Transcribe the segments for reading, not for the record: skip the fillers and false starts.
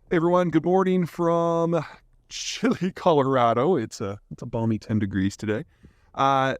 Hey everyone, good morning from chilly Colorado. It's a balmy 10 degrees today. I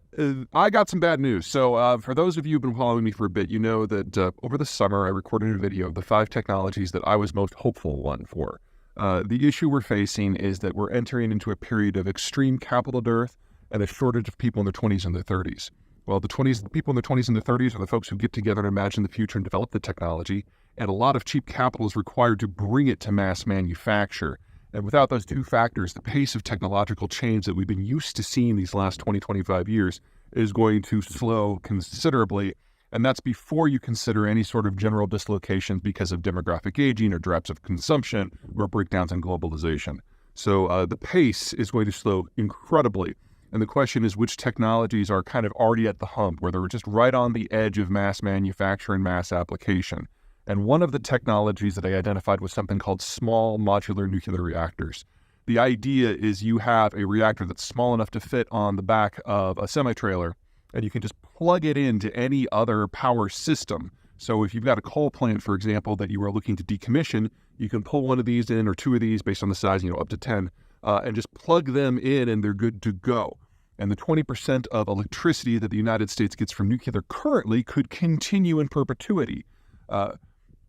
got some bad news. So for those of you who've been following me for a bit, you know that over the summer I recorded a video of the 5 technologies that I was most hopeful one for. The issue we're facing is that we're entering into a period of extreme capital dearth and a shortage of people in their 20s and their 30s. Well, the people in their 20s and their 30s are the folks who get together and imagine the future and develop the technology, and a lot of cheap capital is required to bring it to mass manufacture. And without those two factors, the pace of technological change that we've been used to seeing these last 20, 25 years is going to slow considerably. And that's before you consider any sort of general dislocations because of demographic aging or droughts of consumption or breakdowns in globalization. So the pace is going to slow incredibly. And the question is, which technologies are kind of already at the hump, where they're just right on the edge of mass manufacture and mass application. And one of the technologies that I identified was something called small modular nuclear reactors. The idea is you have a reactor that's small enough to fit on the back of a semi-trailer, and you can just plug it into any other power system. So if you've got a coal plant, for example, that you are looking to decommission, you can pull one of these in, or two of these based on the size, up to 10, and just plug them in and they're good to go. And the 20% of electricity that the United States gets from nuclear currently could continue in perpetuity.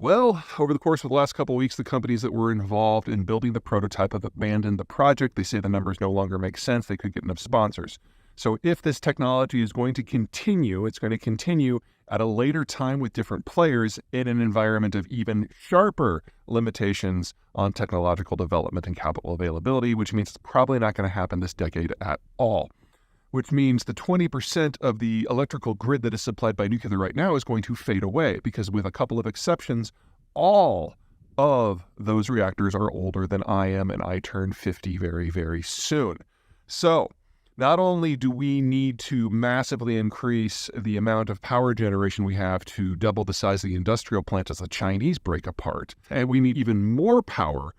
Well, over the course of the last couple of weeks, the companies that were involved in building the prototype have abandoned the project. They say the numbers no longer make sense. They could get enough sponsors. So if this technology is going to continue, it's going to continue at a later time with different players in an environment of even sharper limitations on technological development and capital availability, which means it's probably not going to happen this decade at all. Which means the 20% of the electrical grid that is supplied by nuclear right now is going to fade away, because with a couple of exceptions, all of those reactors are older than I am, and I turn 50 very, very soon. So not only do we need to massively increase the amount of power generation we have to double the size of the industrial plant as the Chinese break apart, and we need even more power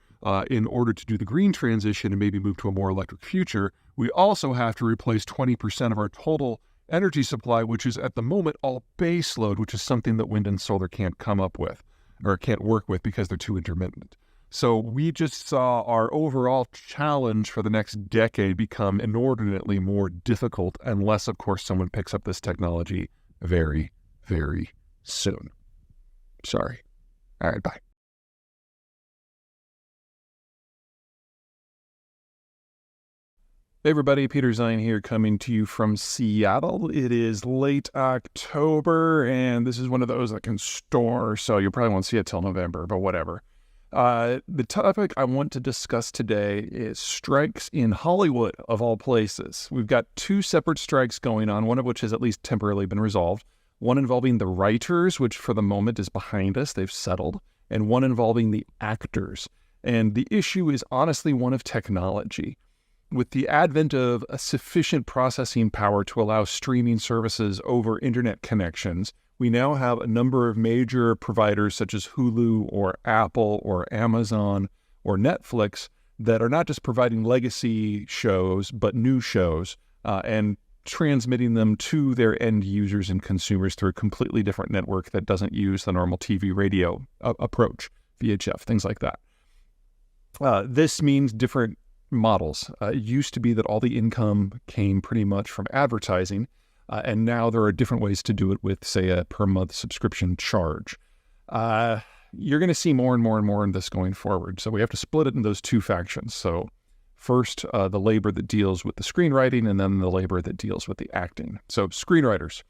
in order to do the green transition and maybe move to a more electric future, we also have to replace 20% of our total energy supply, which is at the moment all base load, which is something that wind and solar can't come up with or can't work with because they're too intermittent. So we just saw our overall challenge for the next decade become inordinately more difficult unless, of course, someone picks up this technology very, very soon. Sorry. All right, bye. Hey everybody, Peter Zeihan here, coming to you from Seattle. It is late October, and this is one of those that can store, so you probably won't see it till November, but whatever. The topic I want to discuss today is strikes in Hollywood, of all places. We've got 2 separate strikes going on, one of which has at least temporarily been resolved, one involving the writers, which for the moment is behind us, they've settled, and one involving the actors. And the issue is honestly one of technology. With the advent of a sufficient processing power to allow streaming services over internet connections, we now have a number of major providers such as Hulu or Apple or Amazon or Netflix that are not just providing legacy shows, but new shows, and transmitting them to their end users and consumers through a completely different network that doesn't use the normal TV radio approach, VHF, things like that. This means different models. It used to be that all the income came pretty much from advertising, and now there are different ways to do it with, say, a per-month subscription charge. You're going to see more and more and more in this going forward, so we have to split it in those 2 factions. So first, the labor that deals with the screenwriting, and then the labor that deals with the acting. So screenwriters.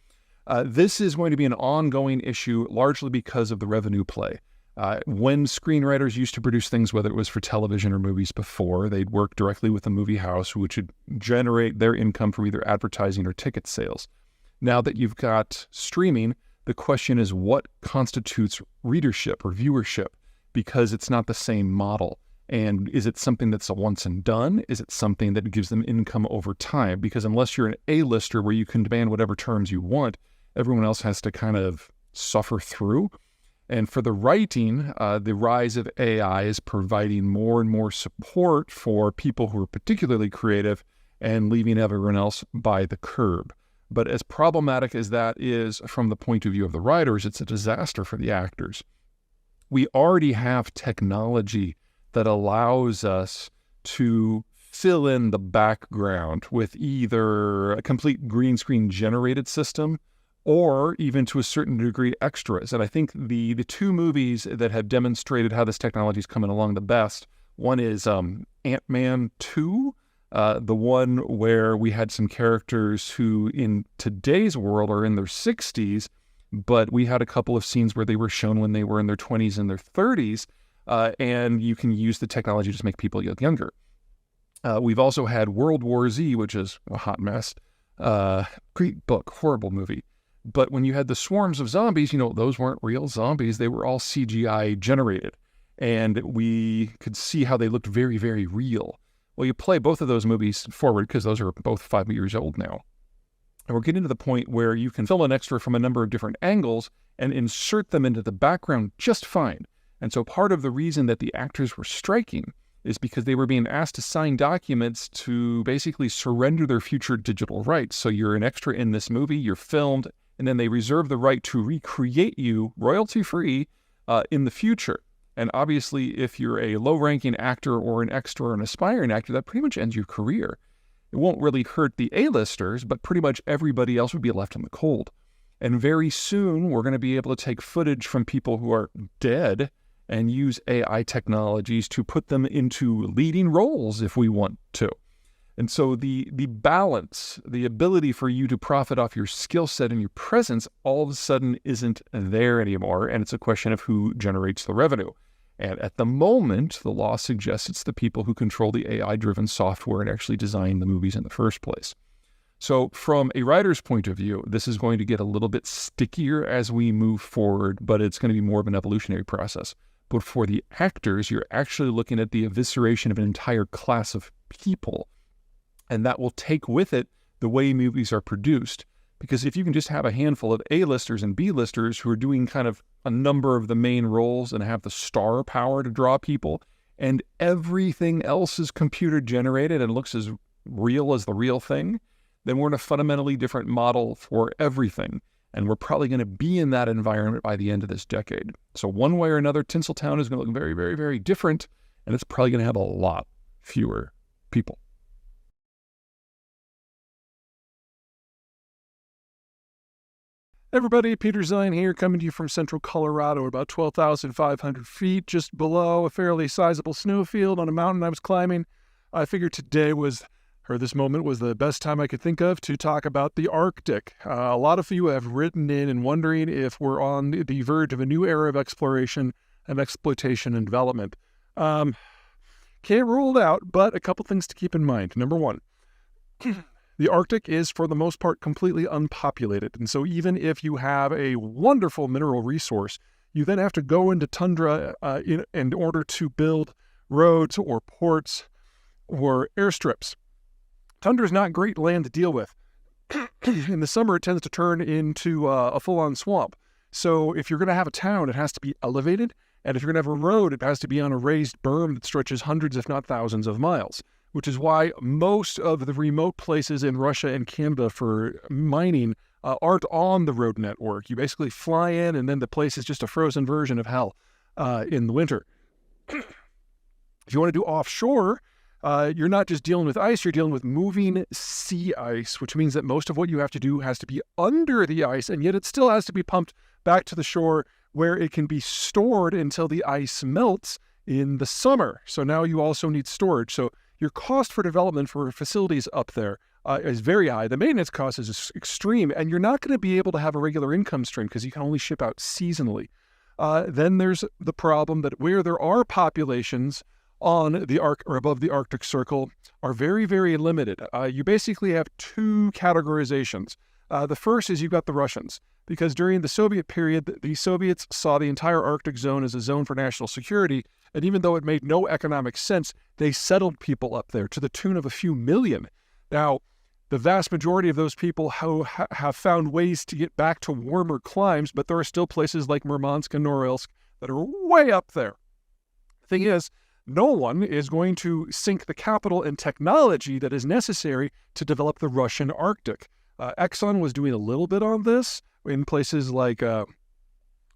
This is going to be an ongoing issue, largely because of the revenue play. When screenwriters used to produce things, whether it was for television or movies before, they'd work directly with the movie house, which would generate their income from either advertising or ticket sales. Now that you've got streaming, the question is what constitutes readership or viewership, because it's not the same model. And is it something that's a once and done? Is it something that gives them income over time? Because unless you're an A-lister where you can demand whatever terms you want, everyone else has to kind of suffer through. And for the writing, the rise of AI is providing more and more support for people who are particularly creative and leaving everyone else by the curb. But as problematic as that is from the point of view of the writers, it's a disaster for the actors. We already have technology that allows us to fill in the background with either a complete green screen generated system or even to a certain degree extras. And I think the two movies that have demonstrated how this technology is coming along the best, one is Ant-Man 2, the one where we had some characters who in today's world are in their 60s, but we had a couple of scenes where they were shown when they were in their 20s and their 30s, and you can use the technology to make people look younger. We've also had World War Z, which is a hot mess. Great book, horrible movie. But when you had the swarms of zombies, those weren't real zombies. They were all CGI generated. And we could see how they looked very, very real. Well, you play both of those movies forward because those are both 5 years old now. And we're getting to the point where you can film an extra from a number of different angles and insert them into the background just fine. And so part of the reason that the actors were striking is because they were being asked to sign documents to basically surrender their future digital rights. So you're an extra in this movie, you're filmed, and then they reserve the right to recreate you royalty-free in the future. And obviously, if you're a low-ranking actor or an extra or an aspiring actor, that pretty much ends your career. It won't really hurt the A-listers, but pretty much everybody else would be left in the cold. And very soon, we're going to be able to take footage from people who are dead and use AI technologies to put them into leading roles if we want to. And so the balance, the ability for you to profit off your skill set and your presence all of a sudden isn't there anymore, and it's a question of who generates the revenue. And at the moment, the law suggests it's the people who control the AI-driven software and actually design the movies in the first place. So from a writer's point of view, this is going to get a little bit stickier as we move forward, but it's going to be more of an evolutionary process. But for the actors, you're actually looking at the evisceration of an entire class of people. And that will take with it the way movies are produced. Because if you can just have a handful of A-listers and B-listers who are doing kind of a number of the main roles and have the star power to draw people, and everything else is computer generated and looks as real as the real thing, then we're in a fundamentally different model for everything. And we're probably going to be in that environment by the end of this decade. So one way or another, Tinseltown is going to look very, very, very different, and it's probably going to have a lot fewer people. Everybody, Peter Zeihan here, coming to you from central Colorado, about 12,500 feet, just below a fairly sizable snowfield on a mountain I was climbing. I figured this moment was the best time I could think of to talk about the Arctic. A lot of you have written in and wondering if we're on the verge of a new era of exploration and exploitation and development. Can't rule it out, but a couple things to keep in mind. Number one, the Arctic is, for the most part, completely unpopulated. And so even if you have a wonderful mineral resource, you then have to go into tundra in order to build roads or ports or airstrips. Tundra is not great land to deal with. In the summer, it tends to turn into a full-on swamp. So if you're going to have a town, it has to be elevated. And if you're going to have a road, it has to be on a raised berm that stretches hundreds, if not thousands of miles, which is why most of the remote places in Russia and Canada for mining aren't on the road network. You basically fly in, and then the place is just a frozen version of hell in the winter. If you want to do offshore, you're not just dealing with ice, you're dealing with moving sea ice, which means that most of what you have to do has to be under the ice, and yet it still has to be pumped back to the shore where it can be stored until the ice melts in the summer. So now you also need storage. So your cost for development for facilities up there is very high. The maintenance cost is extreme, and you're not going to be able to have a regular income stream because you can only ship out seasonally. Then there's the problem that where there are populations on the or above the Arctic Circle are very, very limited. You basically have two categorizations. The first is you've got the Russians, because during the Soviet period, the Soviets saw the entire Arctic zone as a zone for national security, and even though it made no economic sense, they settled people up there to the tune of a few million. Now, the vast majority of those people have found ways to get back to warmer climes, but there are still places like Murmansk and Norilsk that are way up there. The thing is, no one is going to sink the capital and technology that is necessary to develop the Russian Arctic. Exxon was doing a little bit on this in places like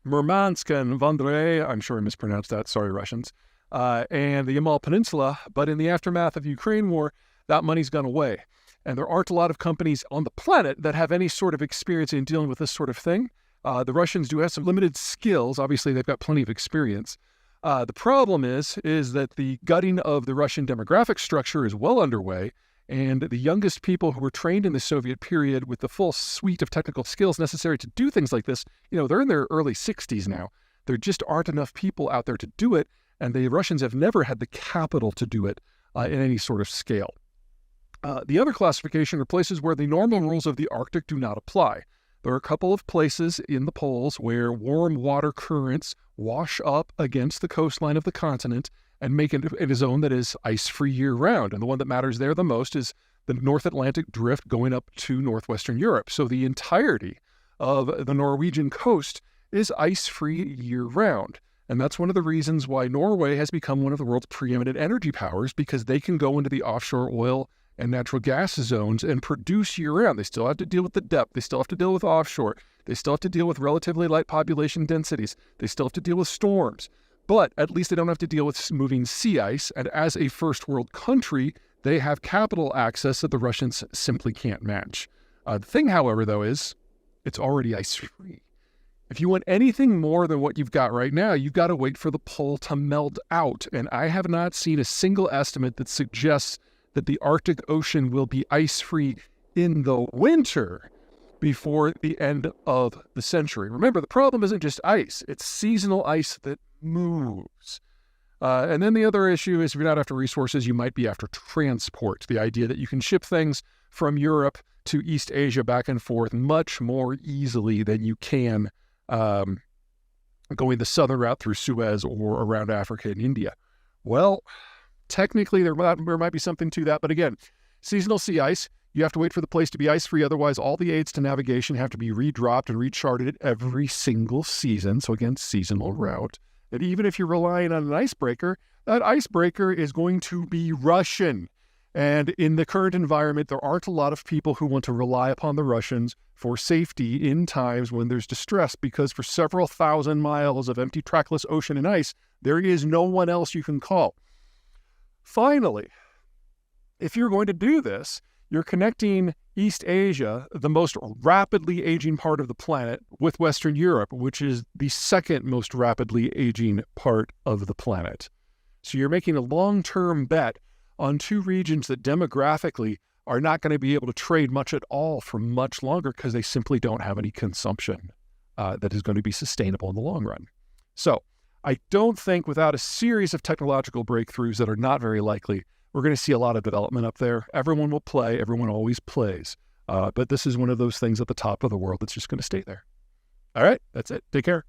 Murmansk and Vendré. I'm sure I mispronounced that. Sorry, Russians. and the Yamal Peninsula. But in the aftermath of the Ukraine war, that money's gone away. And there aren't a lot of companies on the planet that have any sort of experience in dealing with this sort of thing. The Russians do have some limited skills. Obviously, they've got plenty of experience. The problem is that the gutting of the Russian demographic structure is well underway, and the youngest people who were trained in the Soviet period with the full suite of technical skills necessary to do things like this, they're in their early 60s now. There just aren't enough people out there to do it, and the Russians have never had the capital to do it in any sort of scale. The other classification are places where the normal rules of the Arctic do not apply. There are a couple of places in the poles where warm water currents wash up against the coastline of the continent and make it a zone that is ice-free year-round. And the one that matters there the most is the North Atlantic drift going up to northwestern Europe. So the entirety of the Norwegian coast is ice-free year-round. And that's one of the reasons why Norway has become one of the world's preeminent energy powers, because they can go into the offshore oil and natural gas zones and produce year-round. They still have to deal with the depth. They still have to deal with offshore. They still have to deal with relatively light population densities. They still have to deal with storms. But at least they don't have to deal with moving sea ice. And as a first world country, they have capital access that the Russians simply can't match. The thing, however, though, is it's already ice-free. If you want anything more than what you've got right now, you've got to wait for the pole to melt out. And I have not seen a single estimate that suggests that the Arctic Ocean will be ice-free in the winter before the end of the century. Remember, the problem isn't just ice. It's seasonal ice that moves. And then the other issue is if you're not after resources, you might be after transport. The idea that you can ship things from Europe to East Asia back and forth much more easily than you can going the southern route through Suez or around Africa and India. Well, technically, there might be something to that. But again, seasonal sea ice, you have to wait for the place to be ice-free. Otherwise, all the aids to navigation have to be redropped and recharted every single season. So again, seasonal route. And even if you're relying on an icebreaker, that icebreaker is going to be Russian. And in the current environment, there aren't a lot of people who want to rely upon the Russians for safety in times when there's distress, because for several thousand miles of empty trackless ocean and ice, there is no one else you can call. Finally, if you're going to do this, you're connecting East Asia, the most rapidly aging part of the planet, with Western Europe, which is the second most rapidly aging part of the planet. So you're making a long-term bet on two regions that demographically are not going to be able to trade much at all for much longer because they simply don't have any consumption that is going to be sustainable in the long run. So I don't think without a series of technological breakthroughs that are not very likely, we're going to see a lot of development up there. Everyone will play. Everyone always plays. But this is one of those things at the top of the world that's just going to stay there. All right, that's it. Take care.